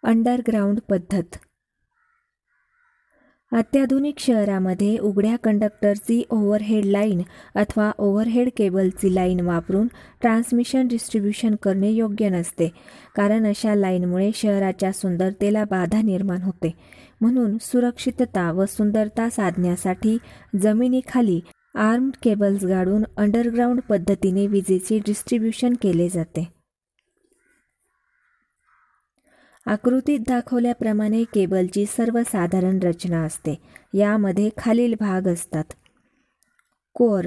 Underground पद्धत. अत्याधुनिक शहरामध्ये उघड्या कंडक्टरची ओव्हरहेड लाईन अथवा ओव्हरहेड केबलची लाईन वापरून ट्रान्समिशन डिस्ट्रीब्यूशन करणे योग्य नसते, कारण अशा लाईनमुळे शहराच्या सुंदरतेला बाधा निर्माण होते. म्हणून सुरक्षितता व सुंदरता साधण्यासाठी जमिनीखाली आर्म्ड केबल्स गाडून अंडरग्राऊंड पद्धतीने विजेचे डिस्ट्रीब्यूशन केले जाते. आकृतीत दाखवल्याप्रमाणे केबलची सर्वसाधारण रचना असते. यामध्ये खालील भाग असतात. कोर.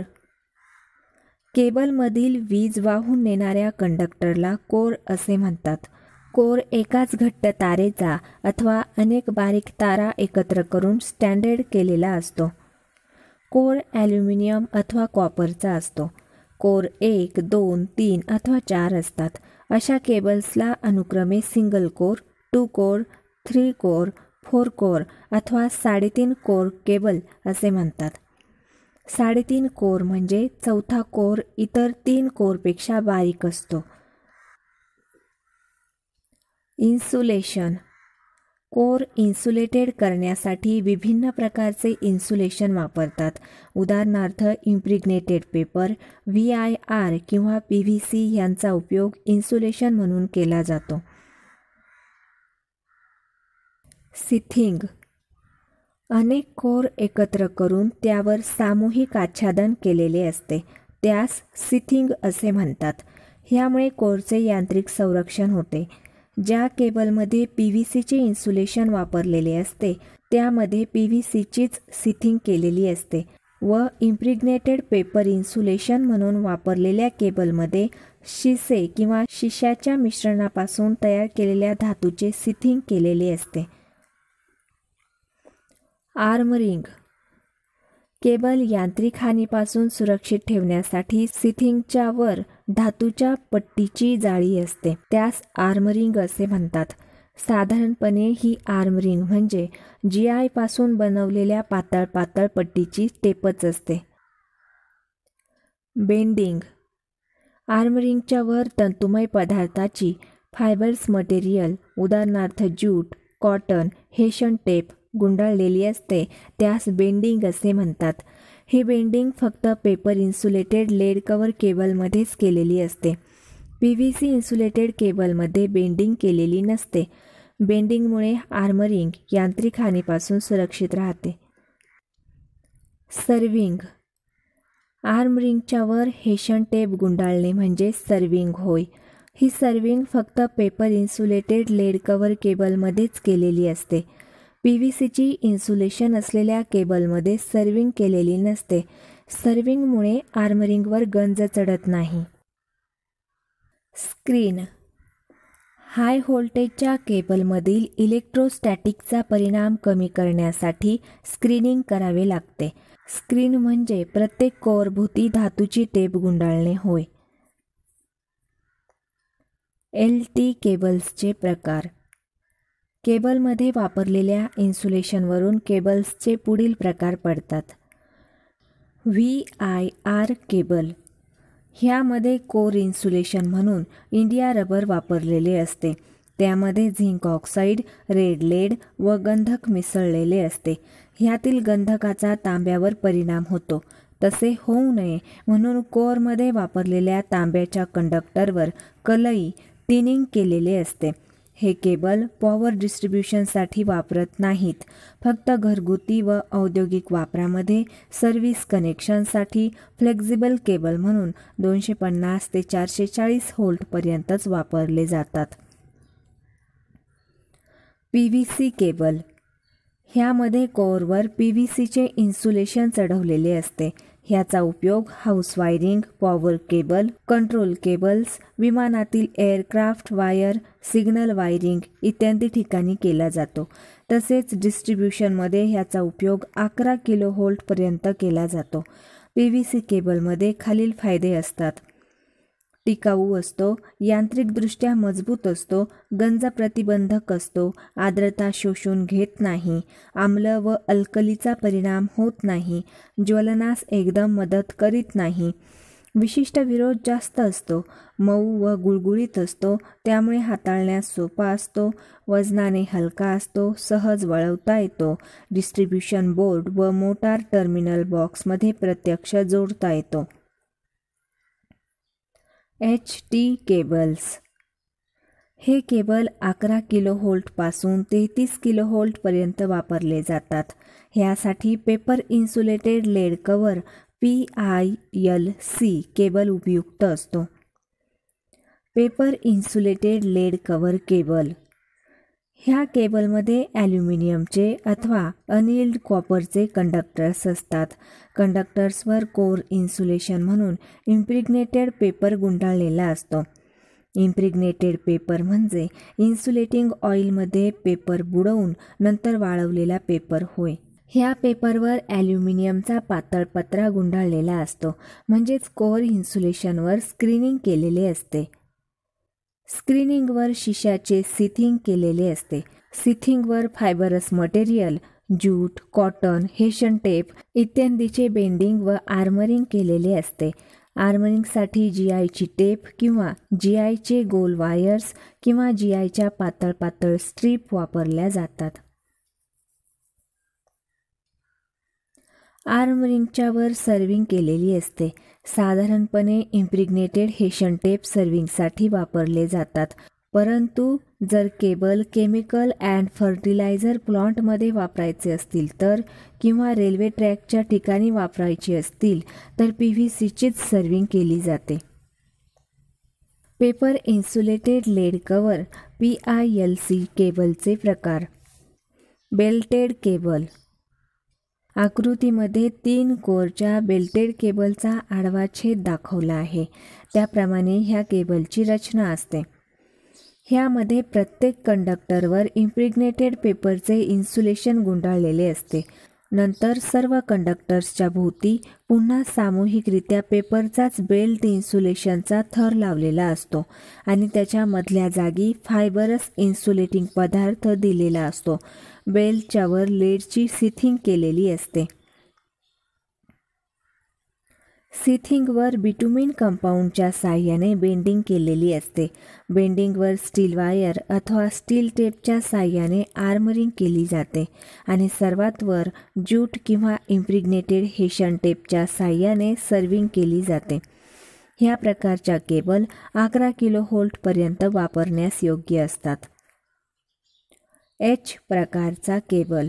केबलमधील वीज वाहून नेणाऱ्या कंडक्टरला कोर असे म्हणतात. कोर एकाच घट्ट तारेचा अथवा अनेक बारीक तारा एकत्र करून स्टँडर्ड केलेला असतो. कोर ॲल्युमिनियम अथवा कॉपरचा असतो. कोर 1, 2, 3 अथवा 4 असतात. अशा केबल्सला अनुक्रमे single core, 2 core, 3 core, 4 core अथवा 3.5 कोर केबल असे म्हणतात. 3.5 कोर म्हणजे चौथा कोर इतर 3 कोरपेक्षा बारीक असतो. इन्सुलेशन. कोर इन्सुलेटेड करण्यासाठी विभिन्न प्रकारचे इन्सुलेशन वापरतात. उदाहरणार्थ इम्प्रिग्नेटेड पेपर, VIR किंवा PVC यांचा उपयोग इन्सुलेशन म्हणून केला जातो. सिथिंग. अनेक कोर एकत्र करून त्यावर सामूहिक आच्छादन केलेले असते, त्यास सिथिंग असे म्हणतात. ह्यामुळे कोरचे यांत्रिक संरक्षण होते. ज्या केबलमध्ये PVCचे इन्सुलेशन वापरलेले असते त्यामध्ये PVCचीच सिथिंग केलेली असते व इम्प्रिग्नेटेड पेपर इन्सुलेशन म्हणून वापरलेल्या केबलमध्ये शिसे किंवा शिशाच्या मिश्रणापासून तयार केलेल्या धातूचे सिथिंग केलेले असते. आर्मरिंग. केबल यांत्रिक हानीपासून सुरक्षित ठेवण्यासाठी सिथिंगच्या वर धातूच्या पट्टीची जाळी असते, त्यास आर्मरिंग असे म्हणतात. साधारणपणे ही आर्मरिंग म्हणजे GI पासून बनवलेल्या पातळ पातळ पट्टीची टेपच असते. बेंडिंग. आर्मरिंगच्या वर तंतुमय पदार्थाची फायबर्स मटेरियल उदाहरणार्थ ज्यूट, कॉटन, हेशन टेप गुंडाळलेली असते, त्यास बेंडिंग असे म्हणतात. हे बेंडिंग फक्त पेपर इन्सुलेटेड लेड कव्हर केबलमध्येच केलेली असते. PVC इन्सुलेटेड केबलमध्ये बेंडिंग केलेली नसते. बेंडिंगमुळे आर्मरिंग यांत्रिक हानीपासून सुरक्षित राहते. सर्विंग. आर्मरिंगच्या वर हेशन टेप गुंडाळणे म्हणजे सर्विंग होय. ही सर्विंग फक्त पेपर इन्सुलेटेड लेड कव्हर केबलमध्येच केलेली असते. PVCची इन्सुलेशन असलेल्या केबलमध्ये सर्विंग केलेली नसते. सर्विंगमुळे आर्मरिंगवर गंज चढत नाही. स्क्रीन. हाय व्होल्टेजच्या केबलमधील इलेक्ट्रोस्टॅटिकचा परिणाम कमी करण्यासाठी स्क्रीनिंग करावे लागते. स्क्रीन म्हणजे प्रत्येक कोअरभोवती धातूची टेप गुंडाळणे होय. LT केबल्सचे प्रकार. केबलमध्ये वापरलेल्या इन्सुलेशनवरून केबल्सचे पुढील प्रकार पडतात. VIR cable. ह्यामध्ये कोर इन्सुलेशन म्हणून इंडिया रबर वापरलेले असते. त्यामध्ये झिंक ऑक्साईड, रेड लेड व गंधक मिसळलेले असते. ह्यातील गंधकाचा तांब्यावर परिणाम होतो. तसे होऊ नये म्हणून कोअरमध्ये वापरलेल्या तांब्याच्या कंडक्टरवर कलई टिनिंग केलेले असते. हे केबल पॉवर डिस्ट्रीब्यूशनसाठी वापरत नाहीत, फक्त घरगुती व औद्योगिक वापरामध्ये सर्व्हिस कनेक्शनसाठी फ्लेक्झिबल केबल म्हणून 250 ते 440 व्होल्टपर्यंतच वापरले जातात. PVC cable. ह्यामध्ये कोअरवर PVCचे इन्सुलेशन चढवलेले असते. ह्याचा उपयोग house wiring, power cable, control cables, विमानातील एअरक्राफ्ट वायर, सिग्नल वायरिंग इत्यादी ठिकाणी केला जातो. तसेच डिस्ट्रीब्यूशनमध्ये ह्याचा उपयोग 11 किलोव्होल्टपर्यंत केला जातो. PVC केबलमध्ये खालील फायदे असतात. टिकाऊ असतो, यांत्रिकदृष्ट्या मजबूत असतो, गंज प्रतिबंधक असतो, आर्द्रता शोषून घेत नाही, आम्ल व अल्कलीचा परिणाम होत नाही, ज्वलनास एकदम मदत करीत नाही, विशिष्ट विरोध जास्त असतो, मऊ व गुळगुळीत असतो, त्यामुळे हाताळण्यास सोपा असतो, वजनाने हलका असतो, सहज वळवता येतो, डिस्ट्रीब्युशन बोर्ड व मोटार टर्मिनल बॉक्समध्ये प्रत्यक्ष जोडता येतो. HT cables. हे केबल 11 किलोव्होल्टपासून 33 किलोव्होल्टपर्यंत वापरले जातात. ह्यासाठी paper insulated lead cover PILC cable उपयुक्त असतो. Paper insulated lead cover cable. ह्या केबलमध्ये ॲल्युमिनियमचे अथवा अनइल्ड कॉपरचे कंडक्टर्स असतात. कंडक्टर्सवर कोर इन्सुलेशन म्हणून इम्प्रिग्नेटेड पेपर गुंडाळलेला असतो. इम्प्रिग्नेटेड पेपर म्हणजे इन्सुलेटिंग ऑइलमध्ये पेपर बुडवून नंतर वाळवलेला पेपर होय. ह्या पेपरवर ॲल्युमिनियमचा पातळ पत्रा गुंडाळलेला असतो, म्हणजेच कोर इन्सुलेशनवर स्क्रीनिंग केलेले असते. स्क्रीनिंगवर शिशाचे सीथिंग केलेले असते. सीथिंगवर fibrous material, jute, cotton, hessian tape इत्यादीचे बेंडिंग व आर्मरिंग केलेले असते. आर्मरिंगसाठी GIची टेप किंवा GIचे गोल वायर्स किंवा GIच्या पातळ पातळ स्ट्रीप वापरल्या जातात. आर्मरिंगच्या वर सर्विंग केलेली असते. साधारणपणे इम्प्रिग्नेटेड हेशन टेप सर्विंगसाठी वापरले जातात, परंतु जर केबल केमिकल अँड फर्टिलायझर प्लांटमध्ये वापरायचे असतील तर किंवा रेल्वे ट्रॅकच्या ठिकाणी वापरायची असतील तर PVCचीच सर्विंग केली जाते. Paper insulated lead cover PILC केबलचे प्रकार. Belted cable. आकृतीमध्ये 3 कोरच्या बेल्टेड केबलचा आडवा छेद दाखवला आहे. त्याप्रमाणे ह्या केबलची रचना असते. ह्यामध्ये प्रत्येक कंडक्टरवर इम्प्रिग्नेटेड पेपरचे इन्सुलेशन गुंडाळलेले असते. नंतर सर्व कंडक्टर्सच्या भोवती पुन्हा सामूहिकरित्या पेपरचाच बेल्ट इन्सुलेशनचा थर लावलेला असतो आणि त्याच्या मधल्या जागी फायबरस इन्सुलेटिंग पदार्थ दिलेला असतो. बेल्टच्या वर लेडची सीथिंग केलेली असते. सीथिंगवर बिटुमिन कंपाऊंडच्या साह्याने बेंडिंग केलेली असते. बेंडिंगवर स्टील वायर अथवा स्टील टेपच्या साह्याने आर्मरिंग केली जाते आणि सर्वात वर ज्यूट किंवा इम्प्रिग्नेटेड हेशन टेपच्या साह्याने सर्विंग केली जाते. ह्या प्रकारच्या केबल 11 किलोव्होल्टपर्यंत वापरण्यास योग्य असतात. H प्रकारचा केबल.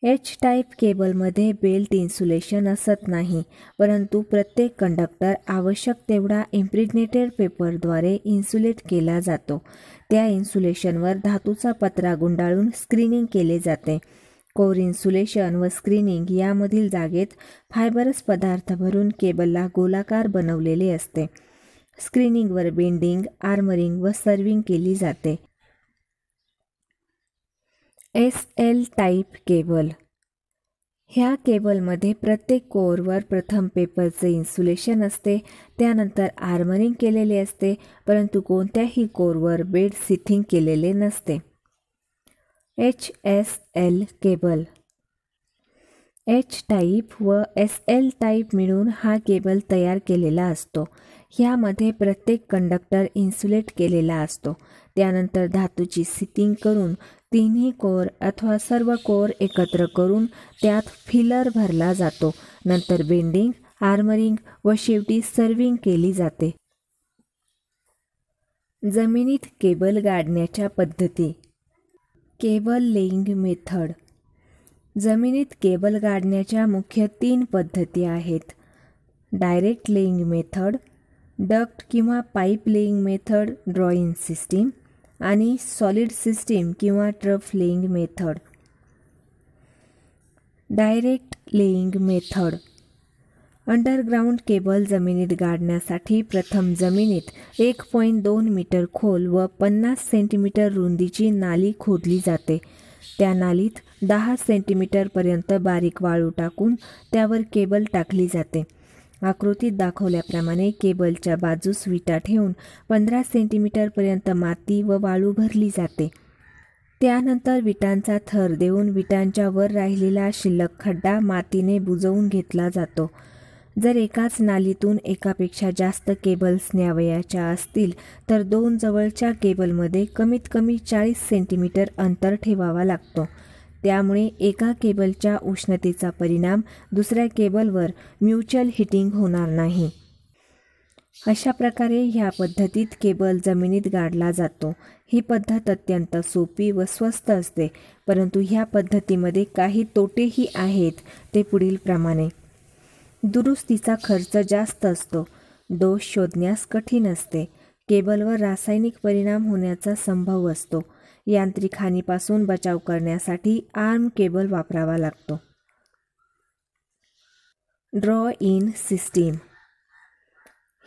H टाईप केबलमध्ये बेल्ट इन्सुलेशन असत नाही, परंतु प्रत्येक कंडक्टर आवश्यक तेवढा इम्प्रिग्नेटेड पेपरद्वारे इन्सुलेट केला जातो. त्या इन्सुलेशनवर धातूचा पत्रा गुंडाळून स्क्रीनिंग केले जाते. कोर इन्सुलेशन व स्क्रीनिंग यामधील जागेत फायबरस पदार्थ भरून केबलला गोलाकार बनवलेले असते. स्क्रीनिंगवर बेंडिंग, आर्मरिंग व सर्विंग केली जाते. SL type cable. ह्या केबलमध्ये प्रत्येक कोअरवर प्रथम पेपरचे इन्सुलेशन असते, त्यानंतर आर्मरिंग केलेले असते, परंतु कोणत्याही कोअरवर बेड सीथिंग केलेले नसते. HSL cable. H टाईप व SL टाईप मिळून हा केबल तयार केलेला असतो. ह्यामध्ये प्रत्येक कंडक्टर इन्सुलेट केलेला असतो. त्यानंतर धातूची सीथिंग करून तिन्ही कोअर अथवा सर्व कोअर एकत्र करून त्यात फिलर भरला जातो. नंतर बेंडिंग, आर्मरिंग व शेवटी सर्विंग केली जाते. जमिनीत केबल गाडण्याच्या पद्धती. Cable laying method. जमिनीत केबल गाडण्याच्या मुख्य 3 पद्धती आहेत. डायरेक्ट लेईंग मेथड, डक्ट किंवा pipe laying method, drawing system आणि सॉलिड सिस्टीम किंवा trough laying method. Direct laying method. Underground cable जमिनीत गाडण्यासाठी प्रथम जमिनीत 1.2 मीटर खोल व 50 सेंटीमीटर रुंदीची नाली खोदली जाते. त्या नालीत 10 सेंटीमीटरपर्यंत बारीक वाळू टाकून त्यावर केबल टाकली जाते. आकृतीत दाखवल्याप्रमाणे केबलच्या बाजूस विटा ठेवून 15 सेंटीमीटरपर्यंत माती व वाळू भरली जाते. त्यानंतर विटांचा थर देऊन विटांच्या वर राहिलेला शिल्लक खड्डा मातीने बुजवून घेतला जातो. जर एकाच नालीतून एकापेक्षा जास्त केबल्स न्यावयाच्या असतील तर 2 जवळच्या केबलमध्ये कमीत कमी 40 सेंटीमीटर अंतर ठेवावा लागतो. त्यामुळे एका केबलच्या उष्णतेचा परिणाम दुसऱ्या केबलवर म्युच्युअल हिटिंग होणार नाही. अशा प्रकारे ह्या पद्धतीत केबल जमिनीत गाडला जातो. ही पद्धत अत्यंत सोपी व स्वस्त असते, परंतु ह्या पद्धतीमध्ये काही तोटेही आहेत. ते पुढील प्रमाणे: दुरुस्तीचा खर्च जास्त असतो. दोष शोधण्यास कठीण असते. केबलवर रासायनिक परिणाम होण्याचा संभव असतो. यांत्रिक हानीपासून बचाव करण्यासाठी आर्म केबल वापरावा लागतो. ड्रॉ इन सिस्टीम: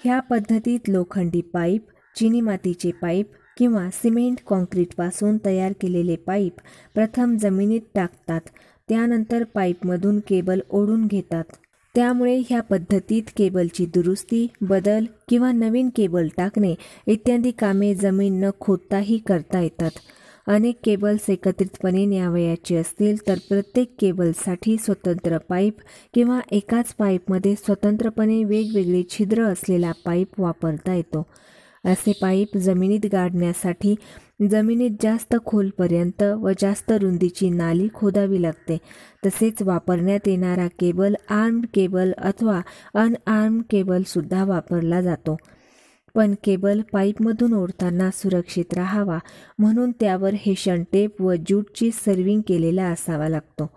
ह्या पद्धतीत लोखंडी पाईप, चिनी मातीचे पाईप किंवा सिमेंट कॉन्क्रीटपासून तयार केलेले पाईप प्रथम जमिनीत टाकतात. त्यानंतर पाईपमधून केबल ओढून घेतात. त्यामुळे ह्या पद्धतीत केबलची दुरुस्ती, बदल किंवा नवीन केबल टाकणे इत्यादी कामे जमीन न खोदताही करता येतात. अनेक केबल्स एकत्रितपणे न्यावयाचे असतील तर प्रत्येक केबलसाठी स्वतंत्र पाईप किंवा एकाच पाईपमध्ये स्वतंत्रपणे वेगवेगळे छिद्र असलेला पाईप वापरता येतो. असे पाईप जमिनीत गाडण्यासाठी जमिनीत जास्त खोलपर्यंत व जास्त रुंदीची नाली खोदावी लागते. तसेच वापरण्यात येणारा केबल आर्म्ड केबल अथवा अनआर्म्ड केबलसुद्धा वापरला जातो. पण केबल पाईपमधून ओढताना सुरक्षित राहावा म्हणून त्यावर हेशन टेप व ज्यूटची सर्विंग केलेला असावा लागतो.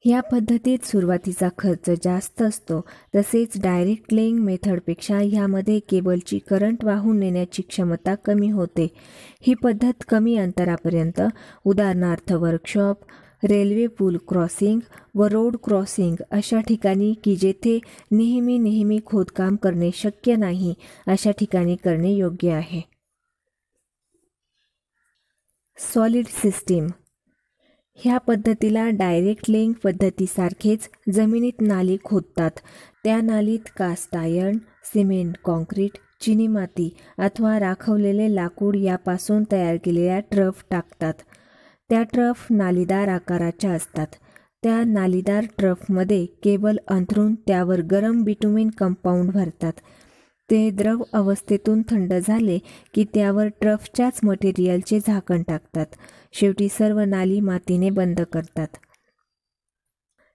या पद्धतीत सुरुवातीचा खर्च जास्त असतो. तसेच डायरेक्ट लेईंग मेथडपेक्षा ह्यामध्ये केबलची करंट वाहून नेण्याची क्षमता कमी होते. ही पद्धत कमी अंतरापर्यंत, उदाहरणार्थ वर्कशॉप, रेल्वे पूल क्रॉसिंग व रोड क्रॉसिंग अशा ठिकाणी की जेथे नेहमी खोदकाम करणे शक्य नाही अशा ठिकाणी करणे योग्य आहे. सॉलिड सिस्टीम: ह्या पद्धतीला डायरेक्ट लेईंग पद्धतीसारखेच जमिनीत नाली खोदतात. त्या नालीत कास्ट आयर्न, सिमेंट कॉन्क्रीट, चिनी माती अथवा राखवलेले लाकूड यापासून तयार केलेल्या ट्रफ टाकतात. त्या ट्रफ नालीदार आकाराच्या असतात. त्या नालीदार ट्रफमध्ये केबल अंथरून त्यावर गरम बिटुमेन कंपाऊंड भरतात. ते द्रव अवस्थेतून थंड झाले की त्यावर ट्रफच्याच मटेरियलचे झाकण टाकतात. शेवटी सर्व नाली मातीने बंद करतात.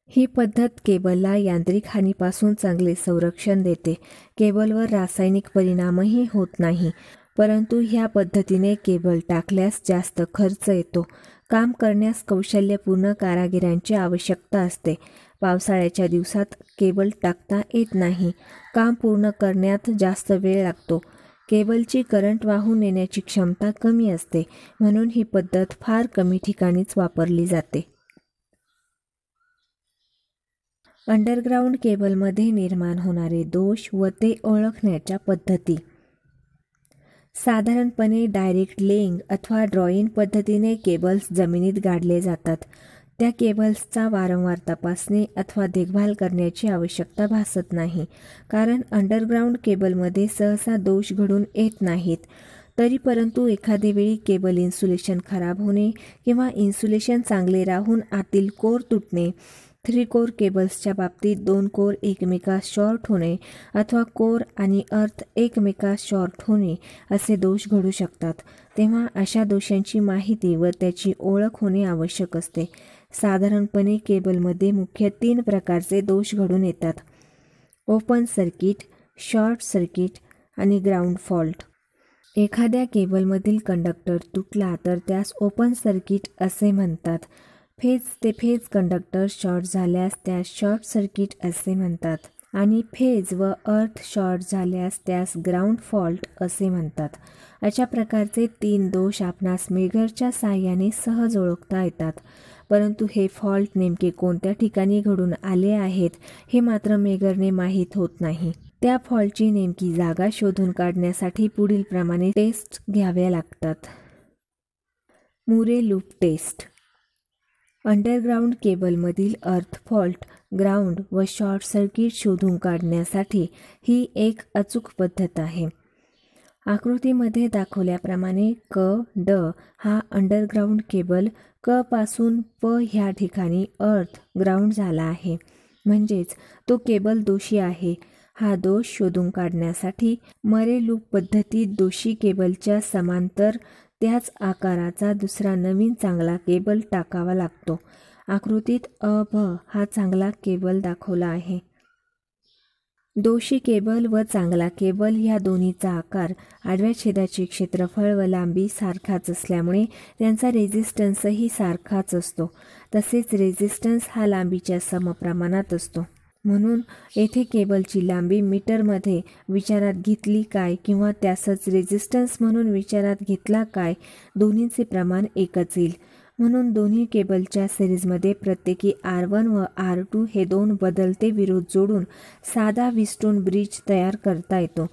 ही पद्धत केबलला यांत्रिक हानीपासून चांगले संरक्षण देते. केबलवर रासायनिक परिणामही होत नाही. परंतु ह्या पद्धतीने केबल टाकल्यास जास्त खर्च येतो. काम करण्यास कौशल्यपूर्ण कारागिरांची आवश्यकता असते. पावसाळ्याच्या दिवसात केबल टाकता येत नाही. काम पूर्ण करण्यात जास्त वेळ लागतो. केबलची करंट वाहून नेण्याची क्षमता कमी असते, म्हणून ही पद्धत फार कमी ठिकाणीच वापरली जाते. अंडरग्राऊंड केबलमध्ये निर्माण होणारे दोष व ते ओळखण्याच्या पद्धती. साधारणपणे डायरेक्ट लेईंग अथवा ड्रॉ-इन पद्धतीने केबल्स जमिनीत गाडले जातात. त्या केबल्सचा वारंवार तपासणी अथवा देखभाल करण्याची आवश्यकता भासत नाही, कारण अंडरग्राऊंड केबलमध्ये सहसा दोष घडून येत नाहीत. परंतु एखादे वेळी केबल इन्सुलेशन खराब होणे किंवा इन्सुलेशन चांगले राहून आतील कोर तुटणे, 3 कोर केबल्सच्या बाबतीत 2 कोर एकमेकास शॉर्ट होणे अथवा कोर आणि अर्थ एकमेकास शॉर्ट होणे असे दोष घडू शकतात. तेव्हा अशा दोषांची माहिती व त्याची ओळख होणे आवश्यक असते. साधारणपणे केबलमध्ये मुख्य 3 प्रकारचे दोष घडून येतात: ओपन सर्किट, शॉर्ट सर्किट आणि ग्राउंड फॉल्ट. एखाद्या केबलमधील कंडक्टर तुटला तर त्यास ओपन सर्किट असे म्हणतात. फेज ते फेज कंडक्टर शॉर्ट झाल्यास त्यास शॉर्ट सर्किट असे म्हणतात आणि फेज व अर्थ शॉर्ट झाल्यास त्यास ग्राउंड फॉल्ट असे म्हणतात. अशा प्रकारचे 3 दोष आपणास मेजरच्या साहाय्याने सहज ओळखता येतात. परंतु हे फॉल्ट नेमके कोणत्या ठिकाणी घडून आले आहेत हे मात्र मेजरने माहीत होत नाही. त्या फॉल्टची नेमकी जागा शोधून काढण्यासाठी पुढील प्रमाणे टेस्ट घ्याव्या लागतात. मुरे लूप टेस्ट. अंडरग्राऊंड केबलमधील अर्थ फॉल्ट, ग्राउंड व शॉर्ट सर्किट शोधून काढण्यासाठी ही एक अचूक पद्धत आहे. आकृतीमध्ये दाखवल्याप्रमाणे क, ड हा अंडरग्राऊंड केबल क पासून प ह्या ठिकाणी अर्थ ग्राउंड झाला आहे. म्हणजेच तो केबल दोषी आहे. हा दोष शोधून काढण्यासाठी मरे लूप पद्धतीत दोषी केबलच्या समांतर त्याच आकाराचा दुसरा नवीन चांगला केबल टाकावा लागतो. आकृतीत अ-भ हा चांगला केबल दाखवला आहे. दोषी केबल व चांगला केबल या दोन्हीचा आकार, आडव्या छेदाचे क्षेत्रफळ व लांबी सारखाच असल्यामुळे त्यांचा रेझिस्टन्सही सारखाच असतो. तसेच रेझिस्टन्स हा लांबीच्या समप्रमाणात असतो. म्हणून येथे केबलची लांबी मीटरमध्ये विचारात घेतली काय किंवा त्यासच रेझिस्टन्स म्हणून विचारात घेतला काय, दोन्हींचे प्रमाण एकच येईल. म्हणून दोन्ही केबलच्या सिरीजमध्ये प्रत्येकी R1 व R2 हे दोन बदलते विरोध जोडून साधा व्हीटस्टोन ब्रिज तयार करता येतो.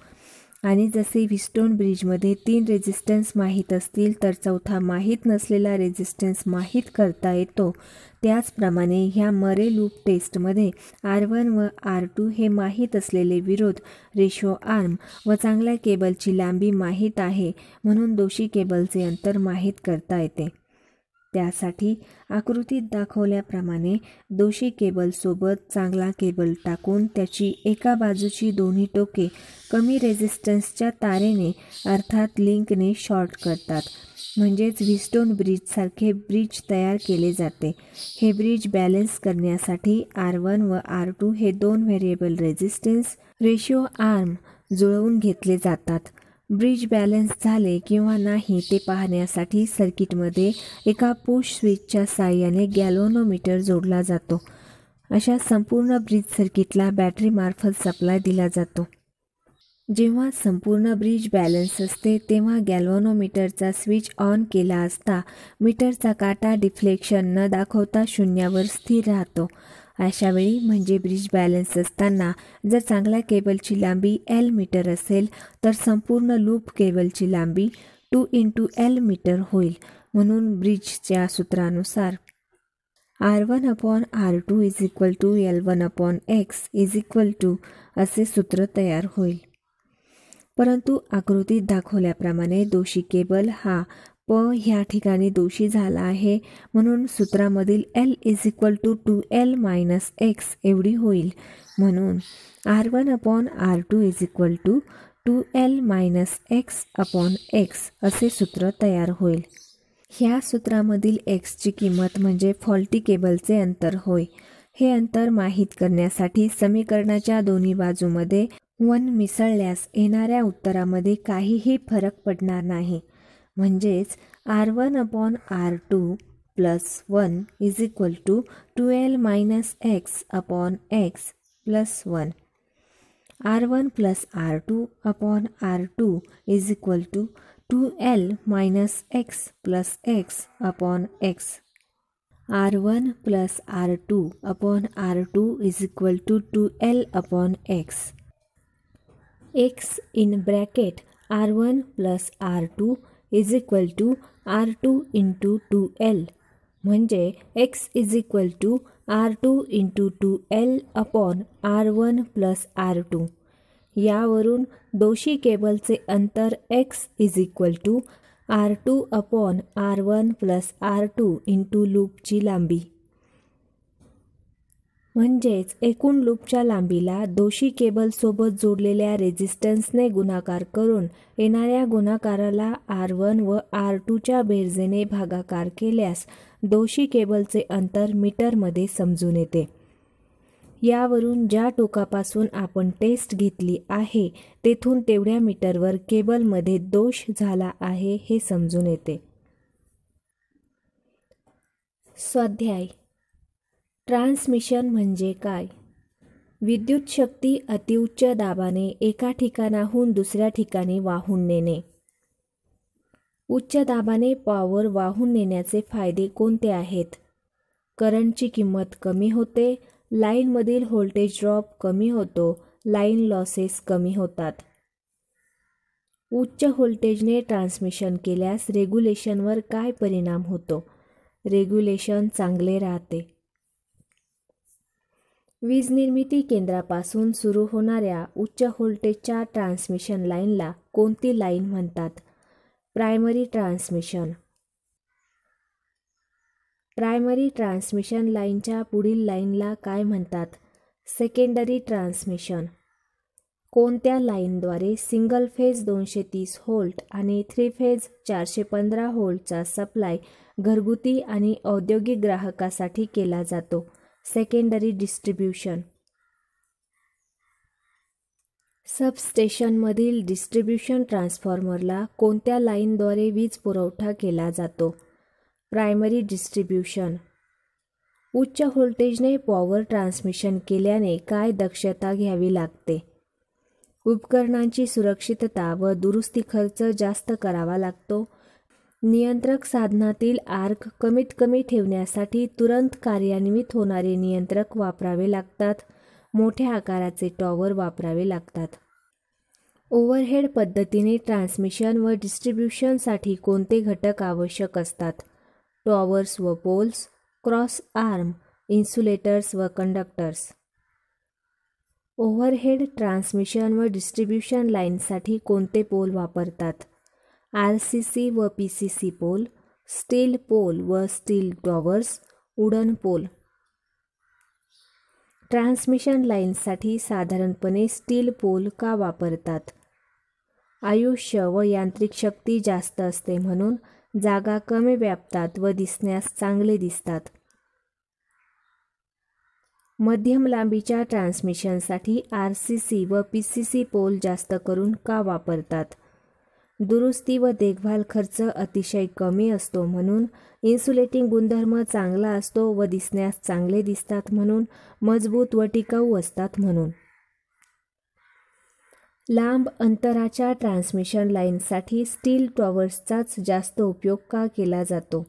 आणि जसे व्हीटस्टोन ब्रिजमध्ये 3 रेझिस्टन्स माहीत असतील तर चौथा माहीत नसलेला रेझिस्टन्स माहीत करता येतो, त्याचप्रमाणे ह्या मरे लूप टेस्टमध्ये R1 व R2 हे माहीत असलेले विरोध, रेशो आर्म व चांगल्या केबलची लांबी माहीत आहे, म्हणून दोषी केबलचे अंतर माहीत करता येते. त्यासाठी आकृतीत दाखवल्याप्रमाणे दोषी केबलसोबत चांगला केबल टाकून त्याची एका बाजूची दोन्ही टोके कमी रेझिस्टन्सच्या तारेने अर्थात लिंकने शॉर्ट करतात. म्हणजेच व्हीटस्टोन ब्रिजसारखे ब्रिज तयार केले जाते. हे ब्रिज बॅलन्स करण्यासाठी R1 व R2 हे दोन व्हेरिएबल रेझिस्टन्स, रेशो आर्म जुळवून घेतले जातात. ब्रिज बॅलन्स झाले किंवा नाही ते पाहण्यासाठी सर्किटमध्ये एका पुश स्विचच्या साहाय्याने गॅल्व्हनोमीटर जोडला जातो. अशा संपूर्ण ब्रिज सर्किटला बॅटरीमार्फत सप्लाय दिला जातो. जेव्हा संपूर्ण ब्रिज बॅलन्स असते तेव्हा गॅल्व्हनोमीटरचा स्विच ऑन केला असता मीटरचा काटा डिफ्लेक्शन न दाखवता शून्यावर स्थिर राहतो. अशावेळी म्हणजे ब्रिज बॅलन्स असताना जर चांगल्या केबलची लांबी L मीटर असेल तर संपूर्ण लूप केबलची लांबी 2 × L मीटर होईल. म्हणून ब्रिजच्या सूत्रानुसार R1/R2 L1/X असे सूत्र तयार होईल. परंतु आकृतीत दाखवल्याप्रमाणे दोषी केबल हा प ह्या ठिकाणी दोषी झाला आहे, म्हणून सूत्रामधील L 2L-X एवढी होईल. म्हणून R1/R2 2L-X/X असे सूत्र तयार होईल. ह्या सूत्रामधील X ची किंमत म्हणजे फॉल्टी केबलचे अंतर होय. हे अंतर माहीत करण्यासाठी समीकरणाच्या दोन्ही बाजूमध्ये 1 मिसळल्यास येणाऱ्या उत्तरामध्ये काहीही फरक पडणार नाही. म्हणजेच R1/R2 + 1 2L-X/X + 1. R1 + R2/R2 2L-X + X/X. R1 + R2/R2 2L/X. X in bracket R1 + R2 R2 × 2L म्हणजे X R2 × 2L/R1 + R2. यावरून दोषी केबलचे अंतर X R2/R1 + R2 × लूपची लांबी. म्हणजेच एकूण लूपच्या लांबीला दोषी केबलसोबत जोडलेल्या रेझिस्टन्सने गुणाकार करून येणाऱ्या गुणाकाराला R1 व R2च्या बेरजेने भागाकार केल्यास दोषी केबलचे अंतर मीटरमध्ये समजून येते. यावरून ज्या टोकापासून आपण टेस्ट घेतली आहे तेथून तेवढ्या मीटरवर केबलमध्ये दोष झाला आहे हे समजून येते. स्वाध्याय. ट्रान्समिशन म्हणजे काय? विद्युत शक्ती अतिउच्च दाबाने एका ठिकाणाहून दुसऱ्या ठिकाणी वाहून नेणे. उच्च दाबाने पॉवर वाहून नेण्याचे फायदे कोणते आहेत? करंटची किंमत कमी होते, लाईनमधील व्होल्टेज ड्रॉप कमी होतो, लाईन लॉसेस कमी होतात. उच्च व्होल्टेजने ट्रान्समिशन केल्यास रेग्युलेशनवर काय परिणाम होतो? रेग्युलेशन चांगले राहते. वीज निर्मिती केंद्रापासून सुरू होणाऱ्या उच्च व्होल्टेजच्या ट्रान्समिशन लाईनला कोणती लाईन म्हणतात? Primary transmission. प्रायमरी ट्रान्समिशन लाईनच्या पुढील लाईनला काय म्हणतात? Secondary transmission. कोणत्या लाईनद्वारे सिंगल फेज 230 व्होल्ट आणि 3 फेज 415 व्होल्टचा सप्लाय घरगुती आणि औद्योगिक ग्राहकासाठी केला जातो? Secondary distribution. सबस्टेशनमधील डिस्ट्रीब्यूशन ट्रान्सफॉर्मरला कोणत्या लाईनद्वारे वीज पुरवठा केला जातो? Primary distribution. उच्च व्होल्टेजने पॉवर ट्रान्समिशन केल्याने काय दक्षता घ्यावी लागते? उपकरणांची सुरक्षितता व दुरुस्ती खर्च जास्त करावा लागतो. नियंत्रक साधनातील आर्क कमीत कमी ठेवण्यासाठी तुरंत कार्यान्वित होणारे नियंत्रक वापरावे लागतात. मोठ्या आकाराचे टॉवर वापरावे लागतात. ओव्हरहेड पद्धतीने ट्रान्समिशन व डिस्ट्रीब्यूशनसाठी कोणते घटक आवश्यक असतात? टॉवर्स व पोल्स, क्रॉस आर्म, इन्सुलेटर्स व कंडक्टर्स. ओव्हरहेड ट्रान्समिशन व डिस्ट्रीब्यूशन लाईनसाठी कोणते पोल वापरतात? RCC व PCC पोल, स्टील पोल व steel towers, wooden pole. Transmission लाईनसाठी साधारणपणे स्टील पोल का वापरतात? आयुष्य व यांत्रिक शक्ती जास्त असते म्हणून. जागा कमी व्यापतात व दिसण्यास चांगले दिसतात. मध्यम लांबीच्या ट्रान्समिशनसाठी RCC व PCC पोल जास्त करून का वापरतात? दुरुस्ती व देखभाल खर्च अतिशय कमी असतो म्हणून. इन्सुलेटिंग गुणधर्म चांगला असतो व दिसण्यास चांगले दिसतात म्हणून. मजबूत व टिकाऊ असतात म्हणून. लांब अंतराच्या ट्रान्समिशन लाईनसाठी स्टील टॉवर्सचाच जास्त उपयोग का केला जातो?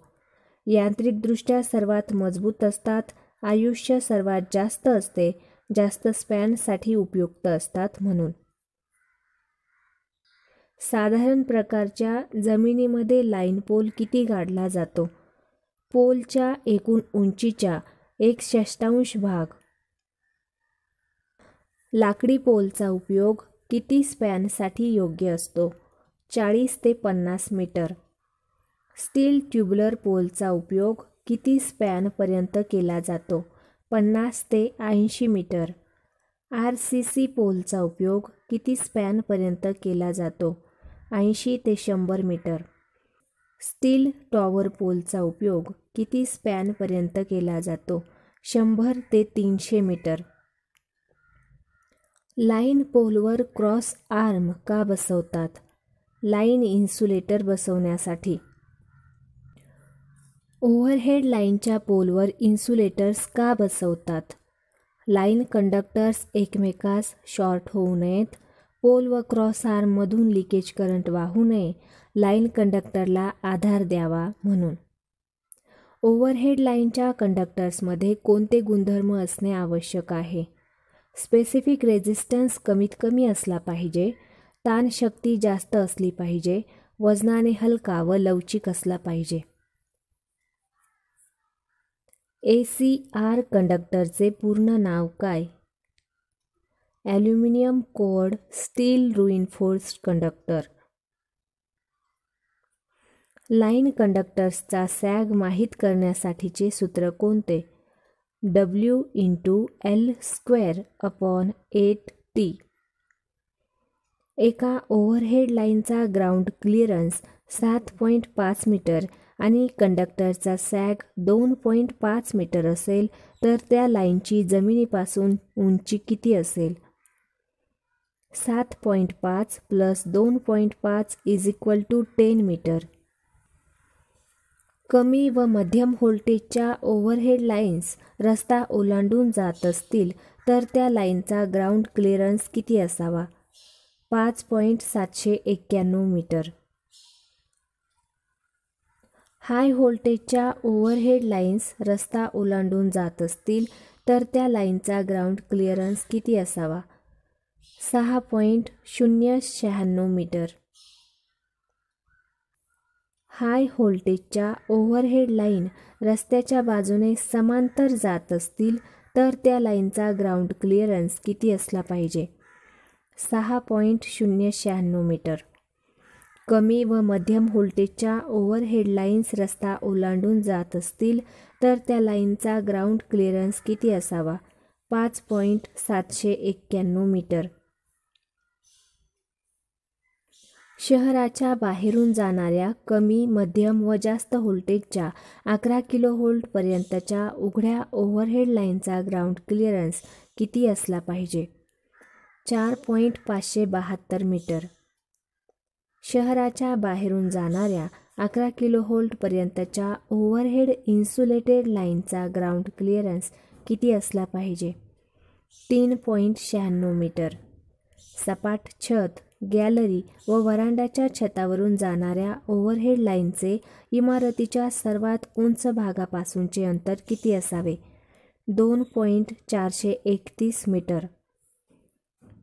यांत्रिकदृष्ट्या सर्वात मजबूत असतात, आयुष्य सर्वात जास्त असते, जास्त स्पॅनसाठी उपयुक्त असतात म्हणून. साधारण प्रकारच्या जमिनीमध्ये लाईन पोल किती गाडला जातो? पोलच्या एकूण उंचीच्या 1/6 भाग. लाकडी पोलचा उपयोग किती स्पॅनसाठी योग्य असतो? 40 ते 50 मीटर. स्टील ट्यूबलर पोलचा उपयोग किती स्पॅनपर्यंत केला जातो? 50 ते 80 मीटर. RCC पोलचा उपयोग किती स्पॅनपर्यंत केला जातो? 80 ते 100 मीटर. स्टील टॉवर पोलचा उपयोग किती स्पॅनपर्यंत केला जातो? 100 ते 300 मीटर. लाईन पोलवर क्रॉस आर्म का बसवतात? लाईन इन्सुलेटर बसवण्यासाठी. ओव्हरहेड लाईनच्या पोलवर इन्सुलेटर्स का बसवतात? लाईन कंडक्टर्स एकमेकास शॉर्ट होऊ नयेत, पोल व क्रॉस आर्ममधून लिकेज करंट वाहू नये, लाईन कंडक्टरला आधार द्यावा म्हणून. ओव्हरहेड लाईनच्या कंडक्टर्समध्ये कोणते गुणधर्म असणे आवश्यक आहे? स्पेसिफिक रेझिस्टन्स कमीत कमी असला पाहिजे, ताणशक्ती जास्त असली पाहिजे, वजनाने हलका व लवचिक असला पाहिजे. ACR कंडक्टरचे पूर्ण नाव काय? Aluminium cored steel reinforced conductor. Line कंडक्टर्सचा सॅग माहित करण्यासाठीचे सूत्र कोणते? W×L²/8T. एका ओव्हरहेड लाईनचा ग्राउंड क्लिअरन्स 7.5 मीटर आणि कंडक्टरचा सॅग 2.5 मीटर असेल तर त्या लाईनची जमिनीपासून उंची किती असेल? 7.5 + 2.5 = 10 मीटर. कमी व मध्यम व्होल्टेजच्या ओव्हरहेड लाईन्स रस्ता ओलांडून जात असतील तर त्या लाईनचा ग्राउंड क्लिअरन्स किती असावा? 5.791 मीटर. हाय व्होल्टेजच्या ओव्हरहेड लाईन्स रस्ता ओलांडून जात असतील तर त्या लाईनचा ग्राउंड क्लिअरन्स किती असावा? 6.096 मीटर. हाय व्होल्टेजच्या ओव्हरहेड लाईन रस्त्याच्या बाजूने समांतर जात असतील तर त्या लाईनचा ग्राउंड क्लिअरन्स किती असला पाहिजे? 6.096 मीटर. कमी व मध्यम व्होल्टेजच्या ओव्हरहेड लाईन्स रस्ता ओलांडून जात असतील तर त्या लाईनचा ग्राउंड क्लिअरन्स किती असावा? 5.791 मीटर. शहराच्या बाहेरून जाणाऱ्या कमी, मध्यम व जास्त व्होल्टेजच्या 11 किलोव्होल्ट पर्यंतच्या उघड्या ओव्हरहेड लाईनचा ग्राउंड क्लिअरन्स किती असला पाहिजे? 4.572 मीटर. शहराच्या बाहेरून जाणाऱ्या 11 किलोव्होल्ट पर्यंतच्या ओव्हरहेड इन्सुलेटेड लाईनचा ग्राउंड क्लिअरन्स किती असला पाहिजे? 3.96 मीटर. सपाट छत, गॅलरी व व्हरांड्याच्या छतावरून जाणाऱ्या ओव्हरहेड लाईनचे इमारतीच्या सर्वात उंच भागापासूनचे अंतर किती असावे? 2.431 मीटर.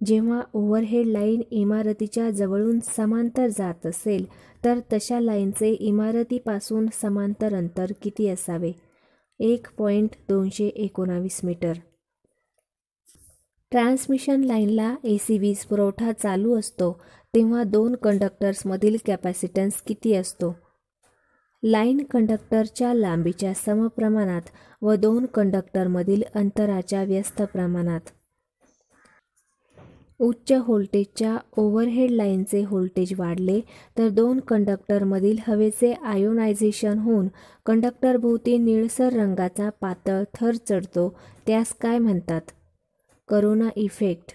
जेव्हा ओव्हरहेड लाईन इमारतीच्या जवळून समांतर जात असेल तर तशा लाईनचे इमारतीपासून समांतर अंतर किती असावे? 1.219 मीटर. ट्रान्समिशन लाईनला AC वीज पुरवठा चालू असतो तेव्हा 2 कंडक्टर्समधील कॅपॅसिटन्स किती असतो? लाईन कंडक्टरच्या लांबीच्या समप्रमाणात व 2 कंडक्टरमधील अंतराच्या व्यस्त प्रमाणात. उच्च व्होल्टेजच्या ओव्हरहेड लाईनचे व्होल्टेज वाढले तर 2 कंडक्टरमधील हवेचे आयोनायझेशन होऊन कंडक्टरभोवती निळसर रंगाचा पातळ थर चढतो, त्यास काय म्हणतात? Corona effect.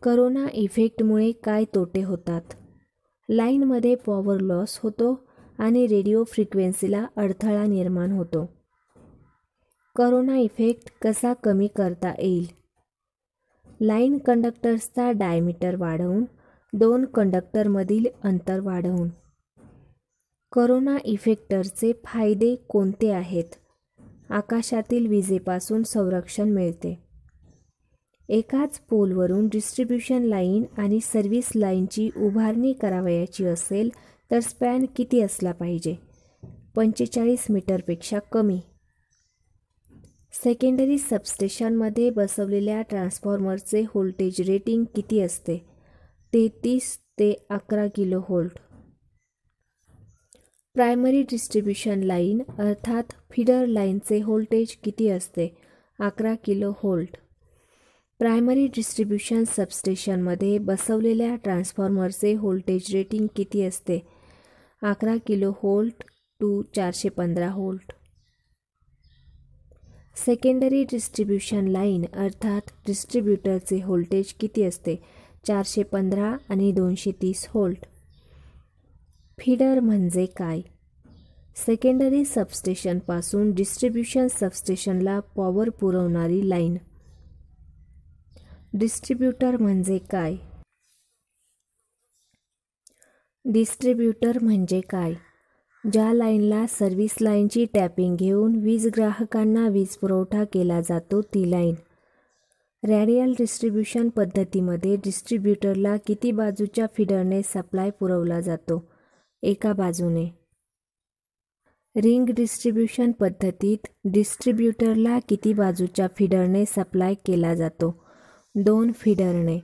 करोना इफेक्टमुळे काय तोटे होतात? लाईनमध्ये पॉवर लॉस होतो आणि रेडिओ फ्रिक्वेन्सीला अडथळा निर्माण होतो. करोना इफेक्ट कसा कमी करता येईल? लाईन कंडक्टर्सचा डायमीटर वाढवून, 2 कंडक्टरमधील अंतर वाढवून. करोना इफेक्टरचे फायदे कोणते आहेत? आकाशातील विजेपासून संरक्षण मिळते. एकाच पोलवरून डिस्ट्रीब्युशन लाईन आणि सर्व्हिस लाईनची उभारणी करावयाची असेल तर स्पॅन किती असला पाहिजे? 45 मीटरपेक्षा कमी. सेकंडरी सबस्टेशनमध्ये बसवलेल्या ट्रान्सफॉर्मरचे व्होल्टेज रेटिंग किती असते? 33 ते 11 किलोव्होल्ट. प्रायमरी डिस्ट्रीब्युशन लाईन अर्थात फीडर लाईनचे व्होल्टेज किती असते? 11 किलोव्होल्ट. प्रायमरी डिस्ट्रीब्युशन सबस्टेशनमध्ये बसवलेल्या ट्रान्सफॉर्मरचे व्होल्टेज रेटिंग किती असते? 11 kilovolt to 415 volt. Secondary distribution line अर्थात डिस्ट्रीब्युटरचे व्होल्टेज किती असते? 415 आणि 230 व्होल्ट. फीडर म्हणजे काय? सेकंडरी सबस्टेशनपासून डिस्ट्रीब्युशन सबस्टेशनला पॉवर पुरवणारी लाईन. डिस्ट्रीब्युटर म्हणजे काय? डिस्ट्रीब्युटर म्हणजे काय? ज्या लाईनला सर्व्हिस लाईनची टॅपिंग घेऊन वीज ग्राहकांना वीज पुरवठा केला जातो ती लाईन. रॅडियल डिस्ट्रीब्युशन पद्धतीमध्ये डिस्ट्रीब्युटरला किती बाजूच्या फीडरने सप्लाय पुरवला जातो? एका बाजूने. रिंग डिस्ट्रीब्युशन पद्धतीत डिस्ट्रीब्युटरला किती बाजूच्या फीडरने सप्लाय केला जातो? 2 फीडरने.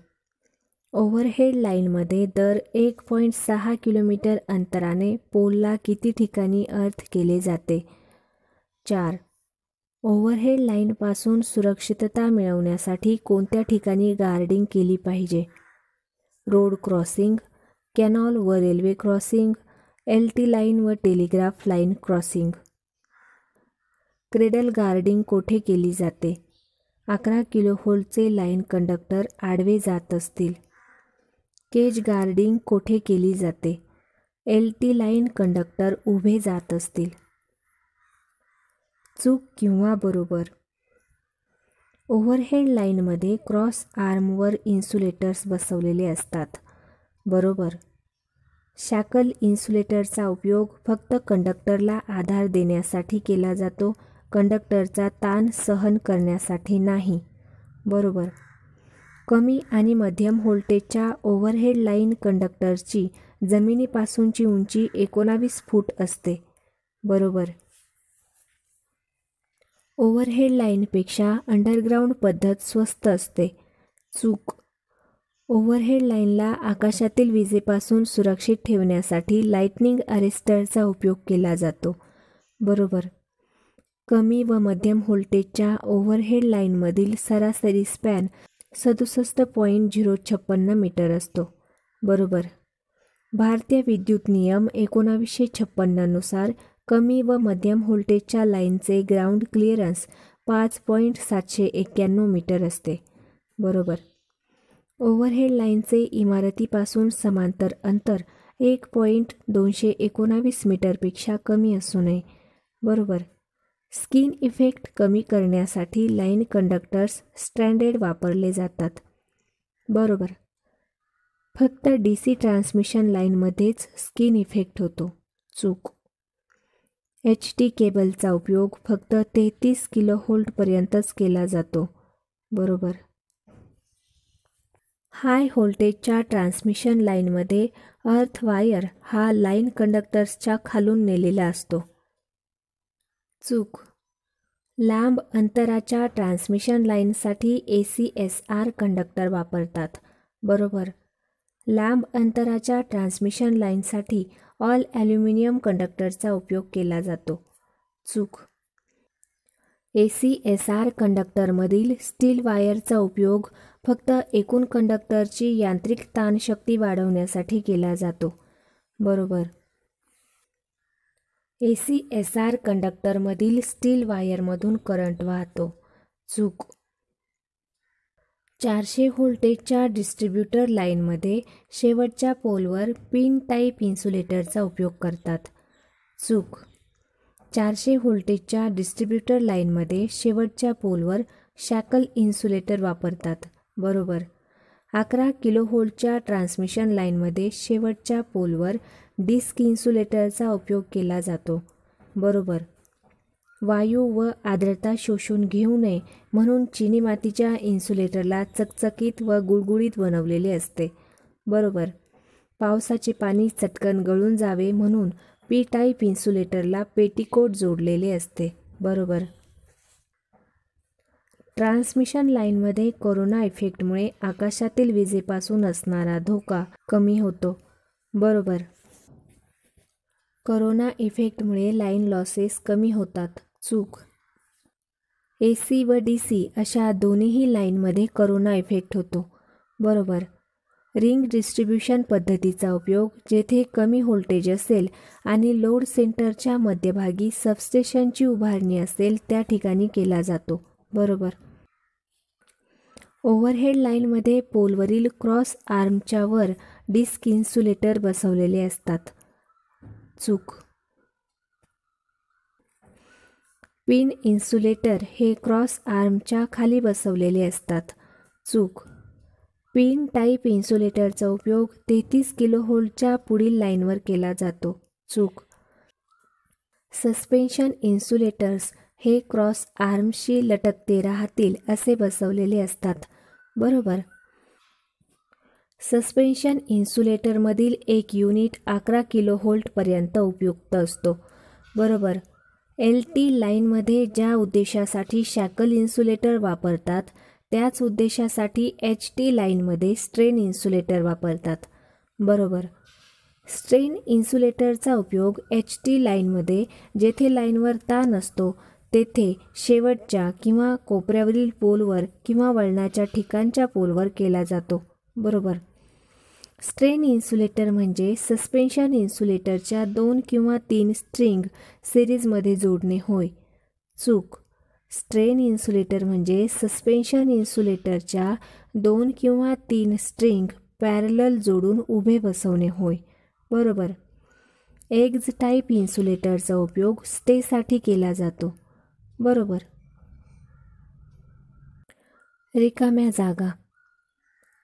ओव्हरहेड लाईनमध्ये दर 1.6 किलोमीटर अंतराने पोलला किती ठिकाणी अर्थ केले जाते? 4. ओव्हरहेड लाईनपासून सुरक्षितता मिळवण्यासाठी कोणत्या ठिकाणी गार्डिंग केली पाहिजे? रोड क्रॉसिंग, कॅनॉल व रेल्वे क्रॉसिंग, LT लाईन व telegraph line crossing. Cradle guarding कोठे केली जाते? 11 किलोव्होल्टचे लाईन कंडक्टर आडवे जात असतील. केज गार्डिंग कोठे केली जाते? LT लाईन कंडक्टर उभे जात असतील. चूक किंवा बरोबर? ओव्हरहेड लाईनमध्ये क्रॉस आर्मवर इन्सुलेटर्स बसवलेले असतात. बरोबर. शॅकल इन्सुलेटरचा उपयोग फक्त कंडक्टरला आधार देण्यासाठी केला जातो, कंडक्टरचा ताण सहन करण्यासाठी नाही. बरोबर. कमी आणि मध्यम व्होल्टेजच्या ओव्हरहेड लाईन कंडक्टरची जमिनीपासूनची उंची 19 फूट असते. बरोबर. ओव्हरहेड लाईनपेक्षा अंडरग्राऊंड पद्धत स्वस्त असते. चूक. ओव्हरहेड लाईनला आकाशातील विजेपासून सुरक्षित ठेवण्यासाठी लाइटनिंग अरेस्टरचा उपयोग केला जातो. बरोबर. कमी व मध्यम व्होल्टेजच्या ओव्हरहेड लाईनमधील सरासरी स्पॅन 67.056 मीटर असतो. बरोबर. भारतीय विद्युत नियम 1956 नुसार कमी व मध्यम व्होल्टेजच्या लाईनचे ग्राउंड क्लिअरन्स 5.791 मीटर असते. बरोबर. ओव्हरहेड लाईनचे इमारतीपासून समांतर अंतर 1.219 मीटरपेक्षा कमी असू नये. बरोबर. स्किन इफेक्ट कमी करण्यासाठी लाईन कंडक्टर्स स्ट्रँडेड वापरले जातात. बरोबर. फक्त DC ट्रान्समिशन लाईनमध्येच स्किन इफेक्ट होतो. चूक. HT केबलचा उपयोग फक्त 33 किलोव्होल्टपर्यंतच केला जातो. बरोबर. हाय व्होल्टेजच्या ट्रान्समिशन लाईनमध्ये अर्थ वायर हा लाईन कंडक्टर्सच्या खालून नेलेला असतो. चूक. लांब अंतराच्या ट्रान्समिशन लाईनसाठी ACSR कंडक्टर वापरतात. बरोबर. लांब अंतराच्या ट्रान्समिशन लाईनसाठी ऑल ॲल्युमिनियम कंडक्टरचा उपयोग केला जातो. चूक. ACSR कंडक्टरमधील स्टील वायरचा उपयोग फक्त एकूण कंडक्टरची यांत्रिक ताणशक्ती वाढवण्यासाठी केला जातो. बरोबर. ACSR कंडक्टरमधील स्टील वायरमधून करंट वाहतो. चूक. 400 व्होल्टेजच्या डिस्ट्रीब्युटर लाईनमध्ये शेवटच्या पोलवर पिन टाईप इन्सुलेटरचा उपयोग करतात. चूक. 400 व्होल्टेजच्या डिस्ट्रीब्युटर लाईनमध्ये शेवटच्या पोलवर शॅकल इन्सुलेटर वापरतात. बरोबर. 11 किलोव्होल्टच्या ट्रान्समिशन लाईनमध्ये शेवटच्या पोलवर डिस्क इन्सुलेटरचा उपयोग केला जातो. बरोबर. वायू व आर्द्रता शोषून घेऊ नये म्हणून चिनी मातीच्या इन्सुलेटरला चकचकीत व गुळगुळीत बनवलेले असते. बरोबर. पावसाचे पाणी चटकन गळून जावे म्हणून P-टाईप इन्सुलेटरला पेटीकोट जोडलेले असते. बरोबर. ट्रान्समिशन लाईनमध्ये कोरोना इफेक्टमुळे आकाशातील विजेपासून असणारा धोका कमी होतो. बरोबर. कोरोना इफेक्टमुळे लाईन लॉसेस कमी होतात. चूक. AC व DC अशा दोन्हीही लाईनमध्ये कोरोना इफेक्ट होतो. बरोबर. रिंग डिस्ट्रीब्युशन पद्धतीचा उपयोग जेथे कमी व्होल्टेज असेल आणि लोड सेंटरच्या मध्यभागी सबस्टेशनची उभारणी असेल त्या ठिकाणी केला जातो. बरोबर. ओव्हरहेड लाईनमध्ये पोलवरील क्रॉस आर्मच्या वर डिस्क इन्सुलेटर बसवलेले असतात. चूक. पिन इन्सुलेटर हे क्रॉस आर्मच्या खाली बसवलेले असतात. चूक. पिन टाईप इन्सुलेटरचा उपयोग 33 किलोव्होल्टच्या पुढील लाईनवर केला जातो. चूक. सस्पेन्शन इन्सुलेटर्स हे क्रॉस आर्मशी लटकते राहतील असे बसवलेले असतात. बरोबर. सस्पेन्शन इन्सुलेटरमधील एक युनिट 11 किलोव्होल्टपर्यंत उपयुक्त असतो. बरोबर. LT लाईनमध्ये ज्या उद्देशासाठी शॅकल इन्सुलेटर वापरतात त्याच उद्देशासाठी HT लाईनमध्ये स्ट्रेन इन्सुलेटर वापरतात. बरोबर. स्ट्रेन इन्सुलेटरचा उपयोग HT लाईनमध्ये जेथे लाईनवर ताण असतो तेथे शेवटच्या किंवा कोपऱ्यावरील पोलवर किंवा वळणाच्या ठिकाणच्या पोलवर केला जातो. बरोबर. स्ट्रेन इन्सुलेटर म्हणजे सस्पेन्शन इन्सुलेटरच्या 2 किंवा 3 स्ट्रिंग सिरीजमध्ये जोडणे होय. चूक. स्ट्रेन इन्सुलेटर म्हणजे सस्पेन्शन इन्सुलेटरच्या 2 किंवा 3 स्ट्रिंग पॅरलल जोडून उभे बसवणे होय. बरोबर. एग्ज टाईप इन्सुलेटरचा उपयोग स्टेसाठी केला जातो. बरोबर. रिकाम्या जागा.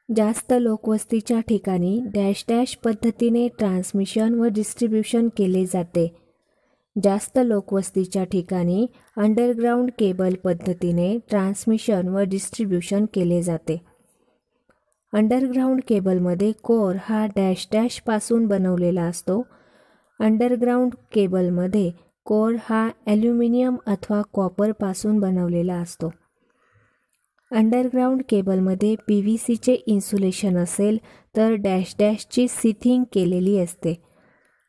जास्त लोकवस्तीच्या ठिकाणी डॅश डॅश पद्धतीने ट्रान्समिशन व डिस्ट्रीब्युशन केले जाते. जास्त लोकवस्तीच्या ठिकाणी अंडरग्राउंड केबल पद्धतीने ट्रान्समिशन व डिस्ट्रीब्युशन केले जाते. अंडरग्राउंड केबलमध्ये कोर हा डॅश डॅश पासून बनवलेला असतो. अंडरग्राउंड केबलमध्ये कोर हा ॲल्युमिनियम अथवा कॉपरपासून बनवलेला असतो. अंडरग्राउंड केबलमध्ये PVCचे इन्सुलेशन असेल तर डॅश डॅशची सीथिंग केलेली असते.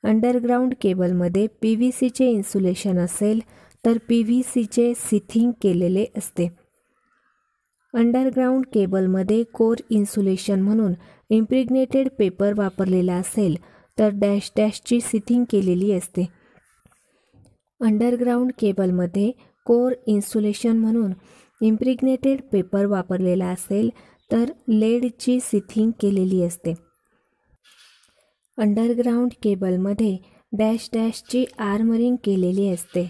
अंडरग्राउंड केबलमध्ये PVCचे इन्सुलेशन असेल तर PVCचे सिथिंग केलेले असते. अंडरग्राऊंड केबलमध्ये कोर इन्सुलेशन म्हणून इम्प्रिग्नेटेड पेपर वापरलेला असेल तर डॅश डॅशची सिथिंग केलेली असते. अंडरग्राऊंड केबलमध्ये कोर इन्सुलेशन म्हणून इम्प्रिग्नेटेड पेपर वापरलेला असेल तर लेडची सिथिंग केलेली असते. अंडरग्राऊंड केबलमध्ये डॅश डॅशची आर्मरिंग केलेली असते.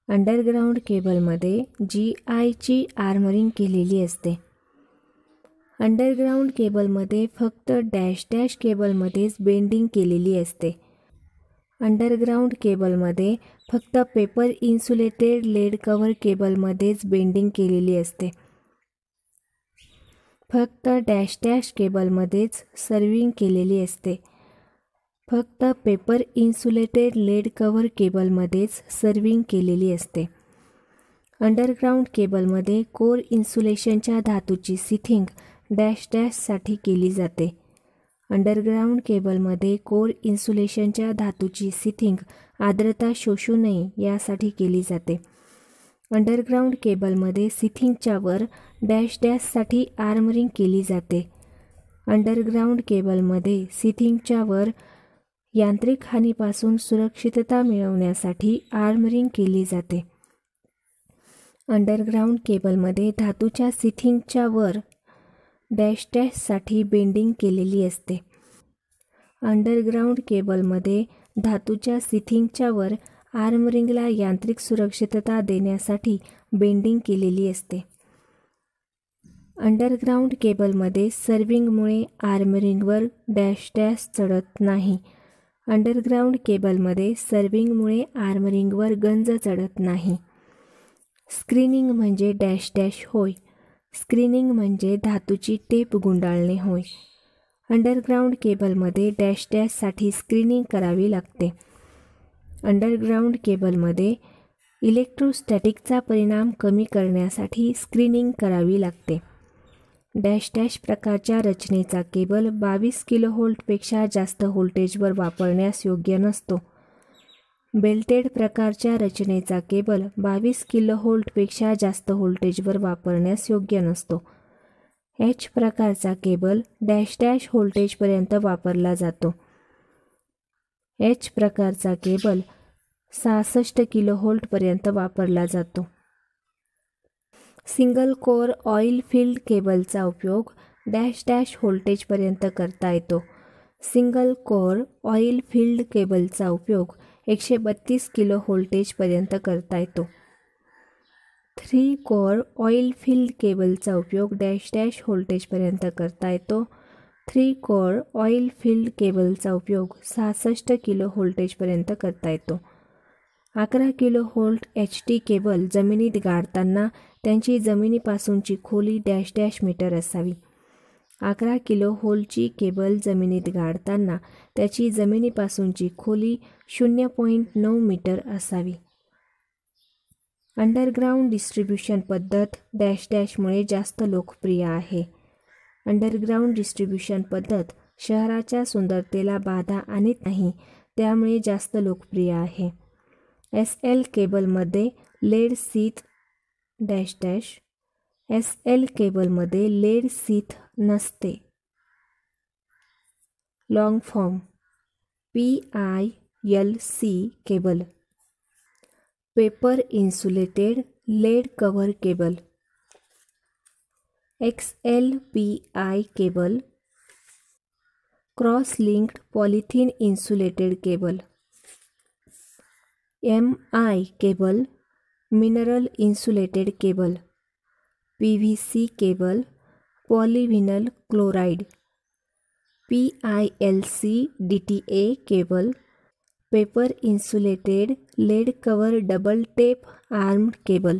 अंडरग्राऊंड केबलमध्ये GIची आर्मरिंग केलेली असते. अंडरग्राऊंड केबलमध्ये फक्त डॅश डॅश केबलमध्येच बेंडिंग केलेली असते. अंडरग्राऊंड केबलमध्ये फक्त पेपर इन्सुलेटेड लेड कव्हर केबलमध्येच बेंडिंग केलेली असते. फक्त डॅश डॅश केबलमध्येच सर्विंग केलेली असते. फक्त पेपर इन्सुलेटेड लेड कव्हर केबलमध्येच सर्विंग केलेली असते. अंडरग्राऊंड केबलमध्ये कोर इन्सुलेशनच्या धातूची सिथिंग डॅश डॅशसाठी केली जाते. अंडरग्राऊंड केबलमध्ये कोर इन्सुलेशनच्या धातूची सिथिंग आर्द्रता शोषू नये यासाठी केली जाते. अंडरग्राऊंड केबलमध्ये सिथिंगच्या वर डॅश डॅशसाठी आर्मरिंग केली जाते. अंडरग्राऊंड केबलमध्ये सिथिंगच्या वर यांत्रिक हानीपासून सुरक्षितता मिळवण्यासाठी आर्मरिंग केली जाते. अंडरग्राऊंड केबलमध्ये धातूच्या सिथिंगच्या वर डॅश डॅशसाठी बेंडिंग केलेली असते. अंडरग्राऊंड केबलमध्ये धातूच्या सिथिंगच्या वर आर्मरिंगला यांत्रिक सुरक्षितता देण्यासाठी बेंडिंग केलेली असते. अंडरग्राऊंड केबलमध्ये सर्विंगमुळे आर्मरिंगवर डॅश डॅश चढत नाही. अंडरग्राऊंड केबलमध्ये सर्विंगमुळे आर्मरिंगवर गंज चढत नाही. स्क्रीनिंग म्हणजे डॅश डॅश होय. स्क्रीनिंग म्हणजे धातूची टेप गुंडाळणे होय. अंडरग्राऊंड केबलमध्ये डॅश डॅशसाठी स्क्रीनिंग करावी लागते. अंडरग्राऊंड केबलमध्ये इलेक्ट्रोस्टॅटिकचा परिणाम कमी करण्यासाठी स्क्रीनिंग करावी लागते. डॅश डॅश प्रकारच्या रचनेचा केबल 22 किलोव्होल्टपेक्षा जास्त व्होल्टेजवर वापरण्यास योग्य नसतो. बेल्टेड प्रकारच्या रचनेचा केबल 22 किलोव्होल्टपेक्षा जास्त व्होल्टेजवर वापरण्यास योग्य नसतो. H प्रकारचा केबल डॅश डॅश व्होल्टेजपर्यंत वापरला जातो. H प्रकारचा केबल 66 किलोव्होल्टपर्यंत वापरला जातो. सिंगल कोअर ऑइल फील्ड केबलचा उपयोग डॅश डॅश व्होल्टेजपर्यंत करता येतो. सिंगल कोअर ऑइल फील्ड केबलचा उपयोग 132 किलोव्होल्टेजपर्यंत करता येतो. 3 कोअर ऑइल फील्ड केबलचा उपयोग डॅश डॅश व्होल्टेजपर्यंत करता येतो. 3 कोअर ऑइल फील्ड केबलचा उपयोग 66 किलोव्होल्टेजपर्यंत करता येतो. 11 किलोव्होल्ट HT केबल जमिनीत गाडताना त्यांची जमिनीपासूनची खोली डॅश डॅश मीटर असावी. 11 किलोव्होल्टची केबल जमिनीत गाडताना त्याची जमिनीपासूनची खोली 0.9 मीटर असावी. अंडरग्राऊंड डिस्ट्रीब्यूशन पद्धत डॅश डॅशमुळे जास्त लोकप्रिय आहे. अंडरग्राऊंड डिस्ट्रीब्यूशन पद्धत शहराच्या सुंदरतेला बाधा आणत नाही, त्यामुळे जास्त लोकप्रिय आहे. SL केबलमध्ये lead sheath dash dash SL केबलमध्ये लेड सीथ नसते. Long form PILC cable. Paper insulated lead cover cable. XLPI cable. Cross linked polythene insulated cable. MI cable. Mineral insulated cable. PVC cable. Polyvinyl chloride. PILC DTA cable. Paper insulated lead cover double tape armoured cable.